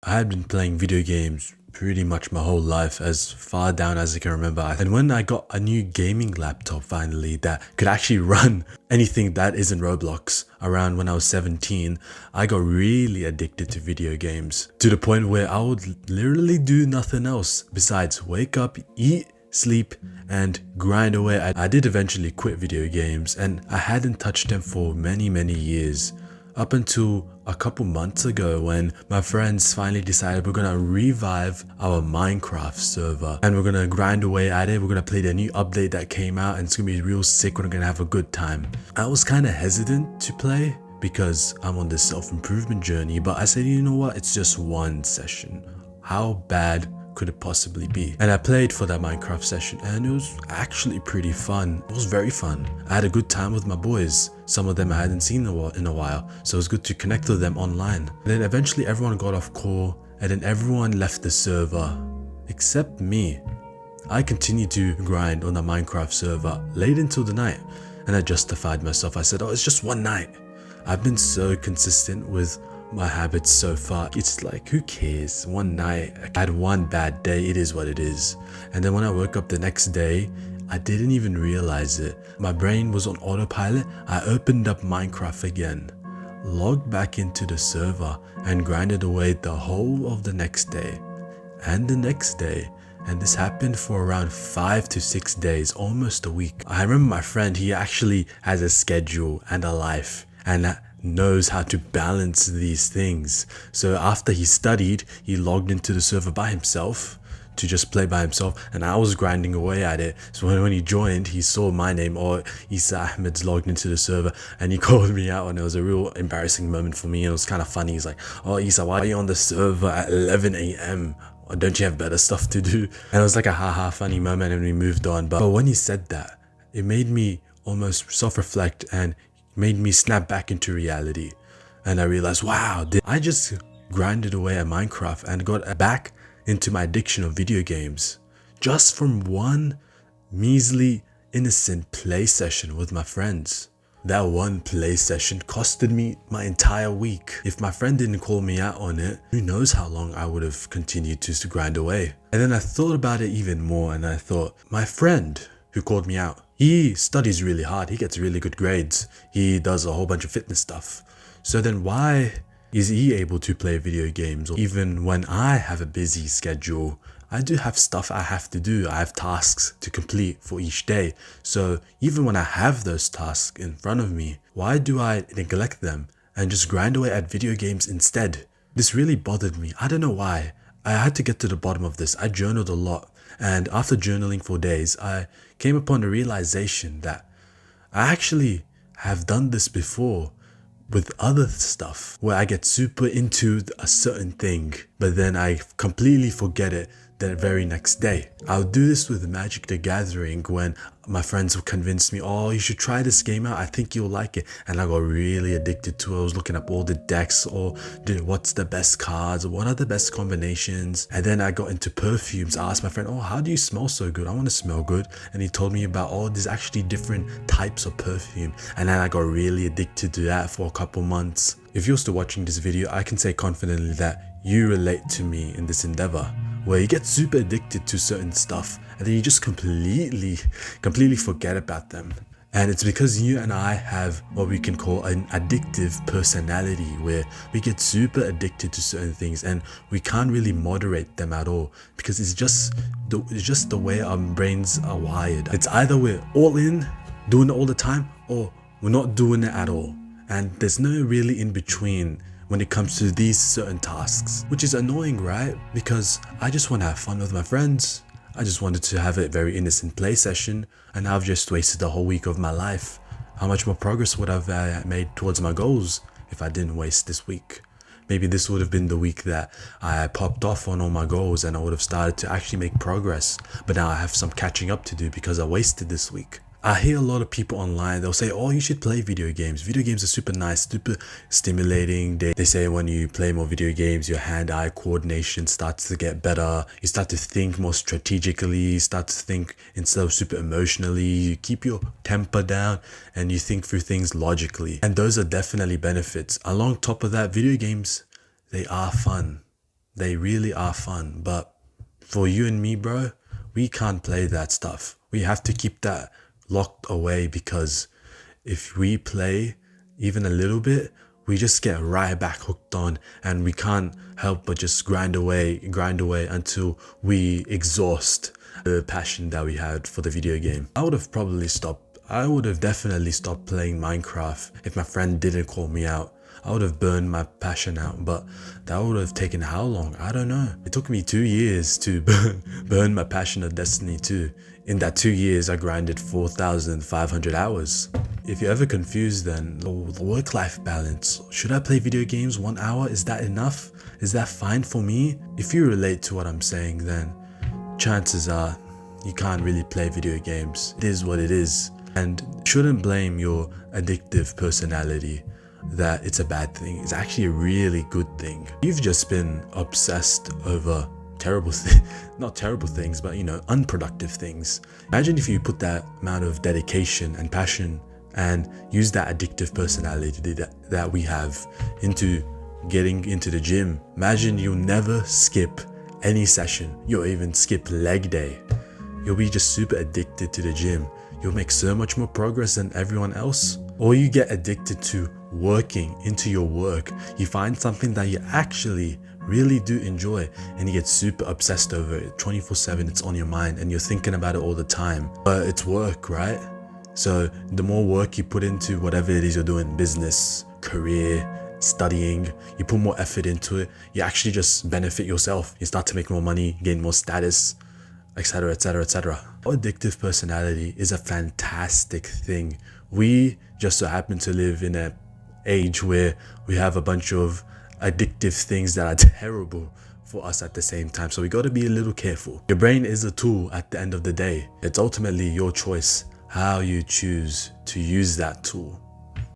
I had been playing video games pretty much my whole life, as far down as I can remember. And when I got a new gaming laptop finally that could actually run anything that isn't Roblox around when I was 17, I got really addicted to video games to the point where I would literally do nothing else besides wake up, eat, sleep, and grind away. I did eventually quit video games, and I hadn't touched them for many years. Up until a couple months ago when my friends finally decided we're gonna revive our Minecraft server and we're gonna grind away at it. We're gonna play the new update that came out and it's gonna be real sick. We're gonna have a good time. I was kind of hesitant to play because I'm on this self-improvement journey, but I said, you know what, it's just one session. How bad could it possibly be? And I played for that Minecraft session and it was actually pretty fun. It was very fun. I had a good time with my boys. Some of them I hadn't seen in a while, so it was good to connect with them online. And then eventually everyone got off call and then everyone left the server except me. I continued to grind on the Minecraft server late into the night, and I justified myself. I said, oh, it's just one night. I've been so consistent with my habits so far. It's like, who cares? One night, I had one bad day, it is what it is. And then when I woke up the next day, I didn't even realize it. My brain was on autopilot. I opened up Minecraft again, logged back into the server, and grinded away the whole of the next day and the next day. And this happened for around 5 to 6 days, almost a week. I remember my friend, he actually has a schedule and a life and knows how to balance these things. So after he studied, he logged into the server by himself to just play by himself, and I was grinding away at it. So when he joined, he saw my name, or Isa Ahmed's logged into the server, and he called me out, and it was a real embarrassing moment for me. It was kind of funny. He's like, oh Isa, why are you on the server at 11 a.m? Or don't you have better stuff to do? And it was like a haha funny moment, and we moved on. But when he said that, it made me almost self-reflect and made me snap back into reality. And I realized, wow, I just grinded away at Minecraft and got back into my addiction of video games just from one measly innocent play session with my friends. That one play session costed me my entire week. If my friend didn't call me out on it, who knows how long I would have continued to grind away. And then I thought about it even more, and I thought, my friend who called me out, he studies really hard, he gets really good grades, he does a whole bunch of fitness stuff. So then why is he able to play video games? Even when I have a busy schedule, I do have stuff I have to do. I have tasks to complete for each day. So even when I have those tasks in front of me, why do I neglect them and just grind away at video games instead? This really bothered me. I don't know why. I had to get to the bottom of this. I journaled a lot, and after journaling for days, I came upon the realization that I actually have done this before with other stuff where I get super into a certain thing, but then I completely forget it the very next day. I'll do this with Magic the Gathering when my friends will convince me, oh, you should try this game out, I think you'll like it. And I got really addicted to it. I was looking up all the decks, or what's the best cards, what are the best combinations. And then I got into perfumes. I asked my friend, oh, how do you smell so good? I want to smell good. And he told me about, oh, there's actually different types of perfume. And then I got really addicted to that for a couple months. If you're still watching this video, I can say confidently that you relate to me in this endeavor, where you get super addicted to certain stuff and then you just completely forget about them. And it's because you and I have what we can call an addictive personality, where we get super addicted to certain things and we can't really moderate them at all, because it's just the way our brains are wired. It's either we're all in, doing it all the time, or we're not doing it at all. And there's no really in between when it comes to these certain tasks, which is annoying, right? Because I just want to have fun with my friends. I just wanted to have a very innocent play session, and I've just wasted a whole week of my life. How much more progress would I have made towards my goals if I didn't waste this week? Maybe this would have been the week that I popped off on all my goals and I would have started to actually make progress. But now I have some catching up to do because I wasted this week. I hear a lot of people online, they'll say, oh, you should play video games. Video games are super nice, super stimulating. They say when you play more video games, your hand-eye coordination starts to get better. You start to think more strategically, you start to think instead of super emotionally, you keep your temper down and you think through things logically. And those are definitely benefits. Along top of that, video games, they are fun. They really are fun. But for you and me, bro, we can't play that stuff. We have to keep that locked away, because if we play even a little bit, we just get right back hooked on, and we can't help but just grind away until we exhaust the passion that we had for the video game. I would have definitely stopped playing Minecraft if my friend didn't call me out. I would have burned my passion out, but that would have taken how long? I don't know. It took me 2 years to burn my passion of Destiny 2. In that 2 years, I grinded 4,500 hours. If you're ever confused, then the work-life balance. Should I play video games 1 hour? Is that enough? Is that fine for me? If you relate to what I'm saying, then chances are you can't really play video games. It is what it is. And shouldn't blame your addictive personality that it's a bad thing. It's actually a really good thing. You've just been obsessed over not terrible things, but unproductive things. Imagine if you put that amount of dedication and passion and use that addictive personality that we have into getting into the gym. Imagine you'll never skip any session. You'll even skip leg day. You'll be just super addicted to the gym. You'll make so much more progress than everyone else. Or you get addicted to working into your work. You find something that you actually really do enjoy, and you get super obsessed over it 24/7. It's on your mind and you're thinking about it all the time. But it's work, right? So the more work you put into whatever it is you're doing, business, career, studying, you put more effort into it, you actually just benefit yourself. You start to make more money, gain more status, etc, etc, etc. Our addictive personality is a fantastic thing. We just so happen to live in an age where we have a bunch of addictive things that are terrible for us at the same time. So we got to be a little careful. Your brain is a tool at the end of the day. It's ultimately your choice how you choose to use that tool.